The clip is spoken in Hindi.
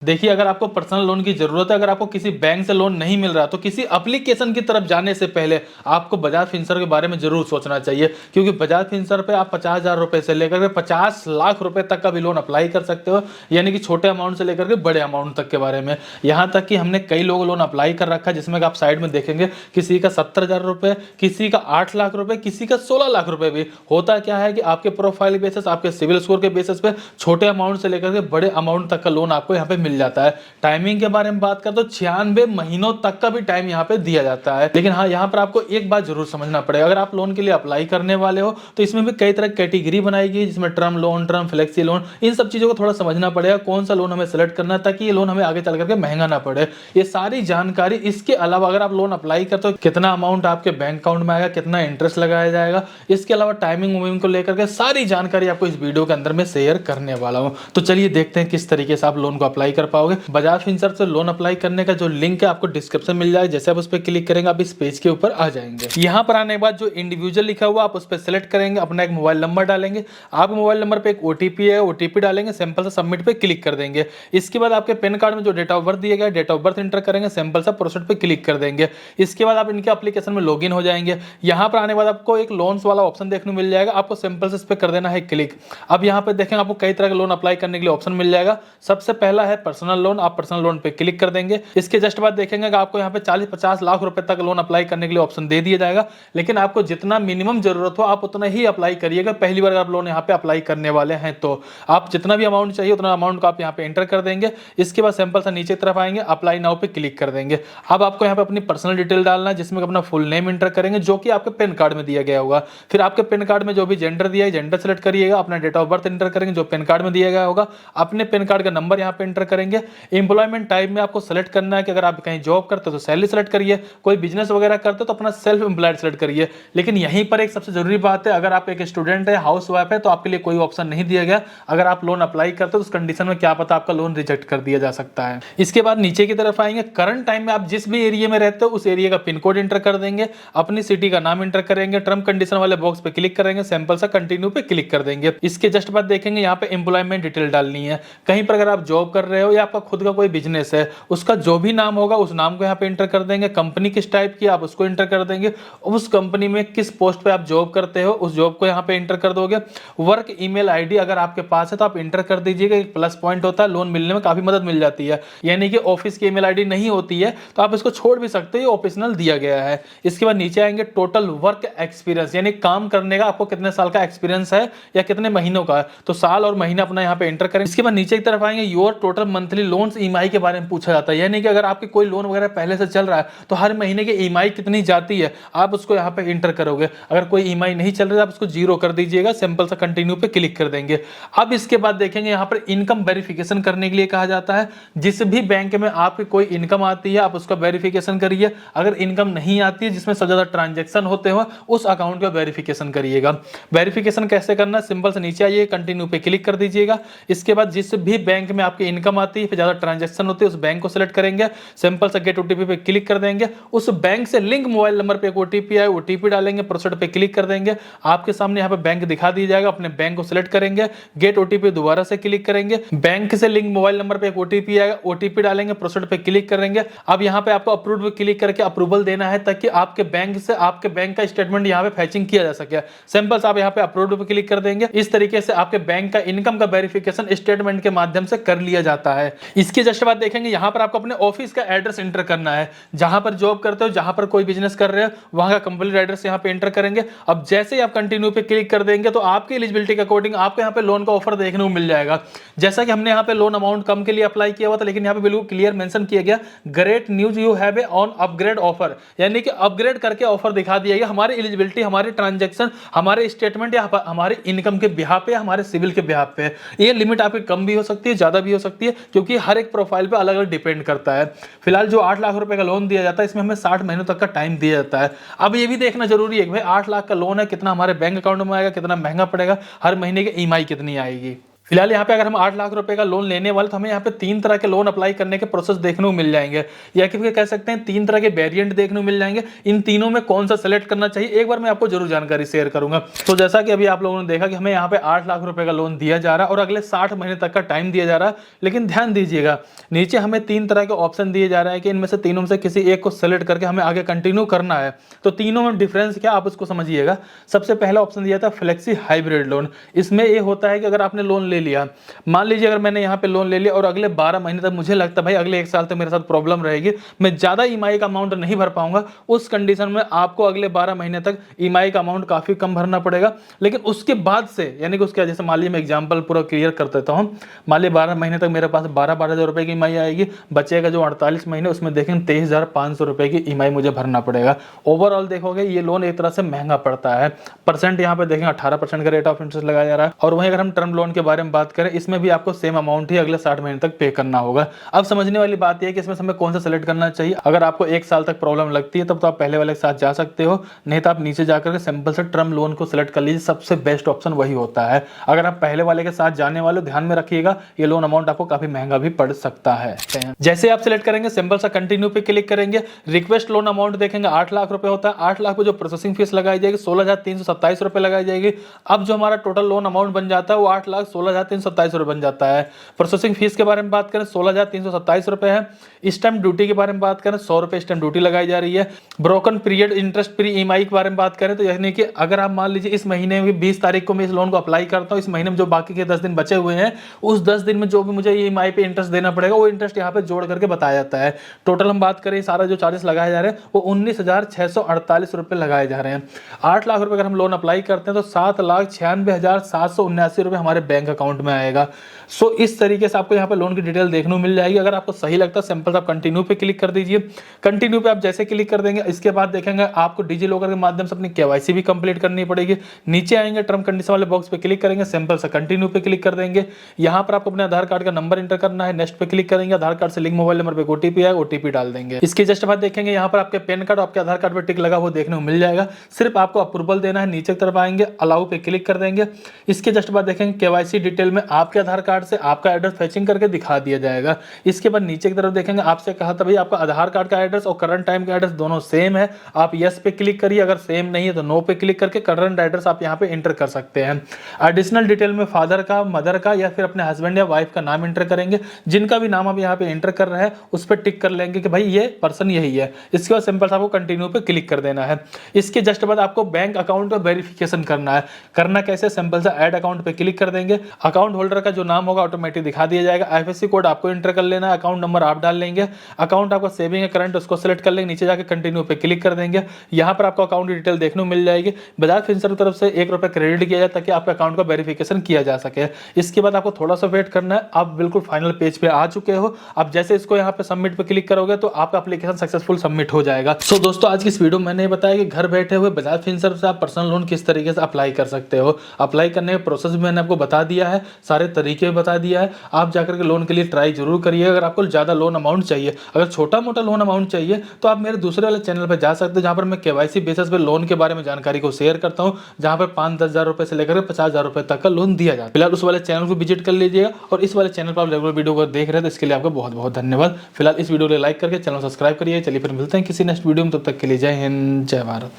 देखिए, अगर आपको पर्सनल लोन की ज़रूरत है, अगर आपको किसी बैंक से लोन नहीं मिल रहा, तो किसी एप्लीकेशन की तरफ जाने से पहले आपको बजाज फिनसर्व के बारे में ज़रूर सोचना चाहिए। क्योंकि बजाज फिनसर्व पे आप 50,000 रुपए से लेकर के 50 लाख रुपए तक का भी लोन अप्लाई कर सकते हो, यानी कि छोटे अमाउंट से लेकर के बड़े अमाउंट तक के बारे में। यहाँ तक कि हमने कई लोगों लोन अप्लाई कर रखा है, जिसमें कि आप साइड में देखेंगे, किसी का 70,000 रुपए, किसी का 8 लाख रुपए, किसी का 16 लाख रुपए भी। होता क्या है कि आपके प्रोफाइल बेसिस, आपके सिविल स्कोर के बेसिस पे छोटे अमाउंट से लेकर के बड़े अमाउंट तक का लोन आपको यहाँ पे मिल जाता है। टाइमिंग के बारे में बात करें तो 96 महीनों तक का भी टाइम यहाँ पे दिया जाता है। लेकिन हाँ, यहाँ पर आपको एक बात जरूर समझना पड़ेगा, अगर आप लोन के लिए अप्लाई करने वाले हो तो इसमें भी कई तरह की कैटेगरी बनाई गई, जिसमें term loan, term flexi loan, इन सब चीजों को थोड़ा समझना पड़ेगा, कौन सा लोन हमें सेलेक्ट करना है ताकि ये लोन हमें आगे चल करके महंगा ना पड़े। ये सारी जानकारी, इसके अलावा अगर आप लोन अप्लाई करते हो, कितना अमाउंट आपके बैंक अकाउंट में आएगा, कितना इंटरेस्ट लगाया जाएगा, इसके अलावा टाइमिंग को लेकर के सारी जानकारी आपको इस वीडियो के अंदर में शेयर करने वाला हूं। तो चलिए देखते हैं किस तरीके से आप लोन को अप्लाई कर पाओगे। बजाज फिनसर्व से लोन अप्लाई करने का जो लिंक है आपको डिस्क्रिप्शन मिल जाएगा, जैसे आप उस पर क्लिक करेंगे आप इस पेज के ऊपर आ जाएंगे। यहाँ पर आने के बाद जो इंडिविजुअल लिखा हुआ आप उस पर सेलेक्ट करेंगे, अपना एक मोबाइल नंबर डालेंगे, आप मोबाइल नंबर पे एक ओटीपी है, ओटीपी डालेंगे, सिंपल सा सबमिट पे क्लिक कर देंगे। इसके बाद आपके पैन कार्ड में जो डेट ऑफ बर्थ दिया गया है, डेट ऑफ बर्थ एंटर करेंगे, सिंपल सा प्रोसीड पे क्लिक कर देंगे। इसके बाद आप इनके एप्लीकेशन में लॉगिन हो जाएंगे। यहाँ पर आने के बाद आपको एक लोन्स वाला ऑप्शन देखने मिल जाएगा, आपको सिंपल से इस पर कर देना है क्लिक। अब यहाँ पे देखेंगे आपको कई तरह का लोन अप्लाई करने के लिए ऑप्शन मिल जाएगा। सबसे पहला है पर्सनल लोन, आप पर्सनल लोन पे क्लिक कर देंगे। इसके जस्ट बाद देखेंगे कि आपको यहाँ पे 40-50 लाख रुपए तक लोन अप्लाई करने के लिए ऑप्शन दे दिया जाएगा, लेकिन आपको जितना मिनिमम जरूरत हो आप उतना ही अप्लाई करिएगा। पहली बार आप लोन यहाँ पे अप्लाई करने वाले हैं तो आप जितना भी अमाउंट चाहिए उतना अमाउंट को आप यहाँ पे एंटर कर देंगे। इसके बाद सिंपल सा नीचे तरफ आएंगे, अप्लाई नाउ पे क्लिक कर देंगे। अब आपको यहाँ पे अपनी पर्सनल डिटेल डालना है, जिसमें अपना फुल नेम एंटर करेंगे जो कि आपके पैन कार्ड में दिया गया होगा। फिर आपके पैन कार्ड में जो भी जेंडर दिया है, जेंडर सेलेक्ट करिएगा, अपना डेट ऑफ बर्थ एंटर करेंगे जो पैन कार्ड में दिया गया होगा, अपने पैन कार्ड का नंबर यहाँ पे एंटर करेंगे। एम्प्लॉयमेंट टाइप में आपको सेलेक्ट करना है कि अगर आप कहीं जॉब करते हो तो सैलरी सेलेक्ट करिए, कोई बिजनेस वगैरह करते हो तो अपना सेल्फ एम्प्लॉयड सेलेक्ट करिए। लेकिन यहीं पर एक सबसे जरूरी बात है, अगर आप एक स्टूडेंट है, हाउस वाइफ है, तो आपके लिए कोई ऑप्शन नहीं दिया गया। अगर आप लोन अप्लाई करते हो तो उस कंडीशन में क्या पता आपका लोन रिजेक्ट कर दिया जा सकता है। इसके बाद नीचे की तरफ आएंगे, करंट टाइम में आप जिस भी एरिया में रहते हो उस एरिया का पिन कोड एंटर कर देंगे, अपनी सिटी का नाम एंटर करेंगे, टर्म कंडीशन वाले बॉक्स पे क्लिक करेंगे, सिंपल सा कंटिन्यू पे क्लिक कर देंगे। इसके जस्ट बाद देखेंगे यहाँ पे एम्प्लॉयमेंट डिटेल डालनी है। कहीं पर अगर आप जॉब कर रहे हो या आपका खुद का कोई बिजनेस है, उसका जो भी नाम होगा उस नाम को यहाँ पे एंटर कर देंगे। कंपनी किस टाइप की आप उसको एंटर कर देंगे, उस कंपनी में किस पोस्ट पे आप जॉब करते हो उस जॉब को यहाँ पे एंटर कर दोगे। वर्क ईमेल आईडी अगर आपके पास है तो आप एंटर कर दीजिएगा। एक प्लस पॉइंट होता है, लोन मिलने में काफी मदद मिल जाती है। यानी कि ऑफिस की ईमेल आईडी नहीं होती है तो आप इसको छोड़ भी सकते हो, ये ऑप्शनल दिया गया है। इसके बाद नीचे आएंगे, टोटल वर्क एक्सपीरियंस, यानी काम करने का आपको कितने साल का एक्सपीरियंस है या कितने महीनों का है, तो साल और महीना अपना यहाँ पे एंटर करें। इसके बाद नीचे की तरफ आएंगे, your total monthly loans EMI के बारे में पूछा जाता है, यानी कि अगर आपके कोई लोन वगैरह पहले से चल रहा है तो हर महीने की ईएमआई कितनी जाती है आप उसको यहाँ पे एंटर करोगे। अगर कोई ईएमआई नहीं चल रही है आप उसको जीरो कर दीजिएगा, सिंपल सा कंटिन्यू पे क्लिक कर देंगे। अब इसके बाद देखेंगे यहाँ पर इनकम वेरिफिकेशन करने के लिए कहा जाता है। जिस भी बैंक में आपकी कोई इनकम आती है आप उसका वेरिफिकेशन करिए। अगर इनकम नहीं आती है जिसमें सबसे ज्यादा ट्रांजेक्शन होते हो उस अकाउंट का वेरिफिकेशन करिएगा। वेरिफिकेशन कैसे करना, सिंपल से नीचे आइए, कंटिन्यू पे क्लिक कर दीजिएगा। इसके बाद जिस भी बैंक में आपकी इनकम आती है फिर ज्यादा ट्रांजेक्शन होती है उस बैंक को सिलेक्ट करेंगे, सिंपल से गेट ओटीपी पे क्लिक कर देंगे। उस बैंक से लिंक मोबाइल नंबर पे एक ओटीपी आए, ओटीपी डालेंगे, प्रोसीड पे क्लिक कर देंगे। आपके सामने यहाँ पे बैंक दिखा दिया जाएगा, अपने बैंक को सिलेक्ट करेंगे, गेट ओटीपी दोबारा से क्लिक करेंगे, बैंक से लिंक मोबाइल नंबर पे एक ओटीपी आएगा, ओटीपी डालेंगे, प्रोसीड पे क्लिक करेंगे। अब यहाँ पे आपको अप्रूव पे क्लिक करके अप्रूवल देना है ताकि आपके बैंक से आपके बैंक का स्टेटमेंट यहाँ पे फैचिंग किया जा सके। सिंपल से आप यहाँ पे अप्रूव पे क्लिक कर देंगे। इस तरीके से आपके बैंक का इनकम का वेरिफिकेशन स्टेटमेंट के माध्यम से कर लिया जाता है। इसके जस्ट बाद देखेंगे यहाँ पर आपको अपने ऑफिस का एड्रेस एंटर करना है, जहां पर जॉब करते हो, जहां पर कोई बिजनेस कर रहे हो वहां का कंप्लीट एड्रेस यहाँ पे एंटर करेंगे। अब जैसे ही आप कंटिन्यू पे क्लिक कर देंगे तो आपकी एलिजिबिलिटी के अकॉर्डिंग आपको यहाँ पे लोन का ऑफर देखने को मिल जाएगा। जैसा कि हमने यहाँ पे लोन अमाउंट कम के लिए अप्लाई किया हुआ था, लेकिन यहाँ पे बिल्कुल क्लियर मेंशन किया गया, great news you have a on upgrade offer, यानी कि अपग्रेड करके ऑफर दिखा दिया गया। हमारी एलिजिबिलिटी, हमारे ट्रांजेक्शन, हमारे स्टेटमेंट या हमारे इनकम के बिहाफ पे, हमारे सिविल के बिहाफ पे, ये लिमिट आपकी कम भी हो सकती है, ज्यादा भी हो सकती है, क्योंकि हर एक प्रोफाइल पे अलग अलग डिपेंड करता है। फिलहाल जो 8 लाख रुपए का लोन दिया जाता है इसमें हमें 60 महीनों तक का टाइम दिया जाता है। अब ये भी देखना जरूरी है कि भाई 8 लाख का लोन है, कितना हमारे बैंक अकाउंट में आएगा, कितना महंगा पड़ेगा, हर महीने की ईएमआई कितनी आएगी। फिलहाल यहाँ पे अगर हम 8 लाख रुपए का लोन लेने वाले तो हमें यहाँ पे 3 तरह के लोन अप्लाई करने के प्रोसेस देखने को मिल जाएंगे, या कि कह सकते हैं 3 तरह के वेरिएंट देखने को मिल जाएंगे। इन तीनों में कौन सा सेलेक्ट करना चाहिए एक बार मैं आपको जरूर जानकारी शेयर करूंगा। तो जैसा कि अभी आप लोगों ने देखा कि हमें यहाँ पे 8 लाख रुपए का लोन दिया जा रहा है और अगले 60 महीने तक का टाइम दिया जा रहा है। लेकिन ध्यान दीजिएगा, नीचे हमें 3 तरह के ऑप्शन दिए जा रहे हैं कि इनमें से तीनों में से किसी एक को सेलेक्ट करके हमें आगे कंटिन्यू करना है। तो तीनों में डिफरेंस क्या आप उसको समझिएगा। सबसे पहला ऑप्शन दिया था फ्लेक्सी हाइब्रिड लोन। इसमें ये होता है कि अगर आपने लोन ले लिया, मान लीजिए अगर मैंने यहाँ पे लोन ले लिया और अगले 12 महीने तक मुझे लगता है भाई अगले 1 साल तक मेरे साथ प्रॉब्लम रहेगी, मैं ज्यादा ईएमआई का अमाउंट नहीं भर पाऊंगा, उस कंडीशन में आपको अगले 12 महीने तक ईएमआई का अमाउंट काफी कम भरना पड़ेगा। लेकिन उसके बाद से यानी कि उसके जैसे मान लीजिए मैं एग्जांपल पूरा क्लियर कर देता हूँ। मान लीजिए 12 महीने तक मेरे पास 12,000 रुपए की ईएमआई आएगी, बचेगा जो 48 महीने उसमें देखेंगे 23,500 रुपए की ईएमआई मुझे भरना पड़ेगा। ओवरऑल देखोगे ये लोन एक तरह से महंगा पड़ता है। परसेंट यहाँ पे देखेंगे 18% का रेट ऑफ इंटरेस्ट लगाया जा रहा है। और वहीं अगर हम टर्म लोन के बारे में बात करें, इसमें भी आपको सेम अमाउंट ही अगले 60 महीने तक पे करना होगा। अब समझने वाली बात यह है कि इसमें हमें कौन सा सेलेक्ट करना चाहिए। अगर आपको 1 साल तक प्रॉब्लम लगती है तब तो आप पहले वाले के साथ जा सकते हो, नहीं तो आप नीचे जाकर के सिंपल से टर्म लोन को सिलेक्ट कर लीजिए, सबसे बेस्ट ऑप्शन वही होता है। अगर आप पहले वाले के साथ जाने वाले ध्यान में रखिएगा, ये लोन अमाउंट आपको काफी महंगा भी पड़ सकता है। जैसे आप सिलेक्ट करेंगे सिंपल सा कंटिन्यू पे क्लिक करेंगे, रिक्वेस्ट लोन अमाउंट देखेंगे 8 लाख रुपए होता है। 8 लाख पे जो प्रोसेसिंग फीस लगाई जाएगी 16,327 रुपए लगाई जाएगी। अब जो हमारा टोटल लोन अमाउंट बन जाता है वो 8,16,327 रुपए बन जाता है। प्रोसेसिंग फीस के बारे में बात करें 16,327 रुपए है। स्टैम्प ड्यूटी के बारे में बात करें 100 रुपए स्टैम्प ड्यूटी लगाई जा रही है। Broken period interest free EMI के बारे में बात करें तो यानी कि अगर आप मान लीजिए इस महीने में 20 तारीख को मैं इस लोन को अप्लाई करता हूं, इस महीने में जो बाकी के 10 दिन बचे हुए हैं उस 10 दिन में जो भी मुझे ईएमआई पे इंटरेस्ट देना पड़ेगा वो इंटरेस्ट यहाँ पे जोड़ करके बताया जाता है। टोटल हम बात करें सारा जो चार्जेस लगाए जा रहे हैं वो 19,648 रुपए लगाए जा रहे हैं। 8 लाख रुपए अगर हम लोन अप्लाई करते हैं तो 7,96,779 रुपए हमारे बैंक अकाउंट में आएगा। सो इस तरीके से आपको यहाँ पे लोन की डिटेल देखने को मिल जाएगी। अगर आपको सही लगता है सिंपल आप कंटिन्यू पे क्लिक कर दीजिए। कंटिन्यू पे आप जैसे क्लिक कर देंगे इसके बाद देखेंगे आपको डिजी लॉकर के माध्यम से अपनी केवाईसी भी कंप्लीट करनी पड़ेगी। नीचे आएंगे टर्म कंडीशन वाले बॉक्स पे क्लिक करेंगे, सिंपल सा कंटिन्यू पे क्लिक कर देंगे। यहाँ पर आपको अपने आधार कार्ड का नंबर एंटर करना है, नेक्स्ट पे क्लिक करेंगे, आधार कार्ड से लिंक मोबाइल नंबर पे ओटीपी आएगा, ओटीपी डाल देंगे। इसके जस्ट बाद देखेंगे यहाँ पर आपके पैन कार्ड और आपके आधार कार्ड पे टिक लगा हुआ देखने को मिल जाएगा। सिर्फ आपको अप्रूवल देना है, नीचे की तरफ आएंगे अलाउ पे क्लिक कर देंगे। इसके जस्ट बाद देखेंगे केवाईसी डिटेल में आपके आधार कार्ड से आपका एड्रेस फेचिंग करके दिखा दिया जाएगा। इसके बाद नीचे की तरफ देखेंगे आपसे कहा था भाई आपका आधार कार्ड का एड्रेस और करंट टाइम का एड्रेस दोनों सेम है, आप यस पे क्लिक करिए। अगर सेम नहीं है तो नो पे क्लिक करके करंट एड्रेस आप यहाँ पे एंटर कर सकते हैं। एडिशनल डिटेल में फादर का, मदर का या फिर अपने हस्बैंड या वाइफ का नाम एंटर करेंगे। जिनका भी नाम आप यहाँ पे एंटर कर रहे हैं उस पर टिक कर लेंगे कि भाई ये पर्सन यही है। इसके बाद सिंपल आपको कंटिन्यू पे क्लिक कर देना है। इसके जस्ट बाद आपको बैंक अकाउंट का वेरिफिकेशन करना है। करना कैसे, सिंपल सा ऐड अकाउंट पे क्लिक कर देंगे। अकाउंट होल्डर का जो नाम होगा ऑटोमेटिक दिखा दिया जाएगा। आईएफएससी कोड आपको एंटर कर लेना है, अकाउंट नंबर आप डाल लेंगे। अकाउंट आपका सेविंग है करंट उसको सेलेक्ट कर लेंगे, नीचे जाकर कंटिन्यू पे क्लिक कर देंगे। यहाँ पर आपको अकाउंट डिटेल देखने को मिल जाएगी। बजाज फिनसर्व की तरफ से 1 रुपए क्रेडिट किया जाए ताकि आपके अकाउंट का वेरिफिकेशन किया जा सके। इसके बाद आपको थोड़ा सा वेट करना है। आप बिल्कुल फाइनल पेज पे आ चुके हो। अब जैसे इसको यहाँ पे सबमिट पे क्लिक करोगे तो आपका एप्लीकेशन सक्सेसफुल सबमिट हो जाएगा। सो दोस्तों आज की इस वीडियो में मैंने बताया कि घर बैठे हुए बजाज फिनसर्व से आप पर्सनल लोन किस तरीके से अप्लाई कर सकते हो। अप्लाई करने का प्रोसेस भी मैंने आपको बता दिया है, सारे तरीके भी बता दिया है। आप जाकर के लोन के लिए ट्राई जरूर करिए। अगर आपको ज्यादा लोन अमाउंट चाहिए, अगर छोटा मोटा लोन अमाउंट चाहिए तो आप मेरे दूसरे वाले चैनल पर जा सकते हो जहां पर मैं केवाईसी बेसिस पे लोन के बारे में जानकारी को शेयर करता हूं, जहां पर 5-10 हजार रुपए से लेकर 50 हजार रुपए तक का लोन दिया जाता है। फिलहाल उस वाले चैनल को विजिट कर लीजिएगा और इस वाले चैनल पर आप रेगुलर वीडियो को देख रहे हैं तो इसके लिए आपका बहुत बहुत धन्यवाद। फिलहाल इस वीडियो को लाइक करके चैनल सब्सक्राइब करिए। चलिए फिर मिलते हैं किसी नेक्स्ट वीडियो में, तब तक के लिए जय हिंद जय भारत।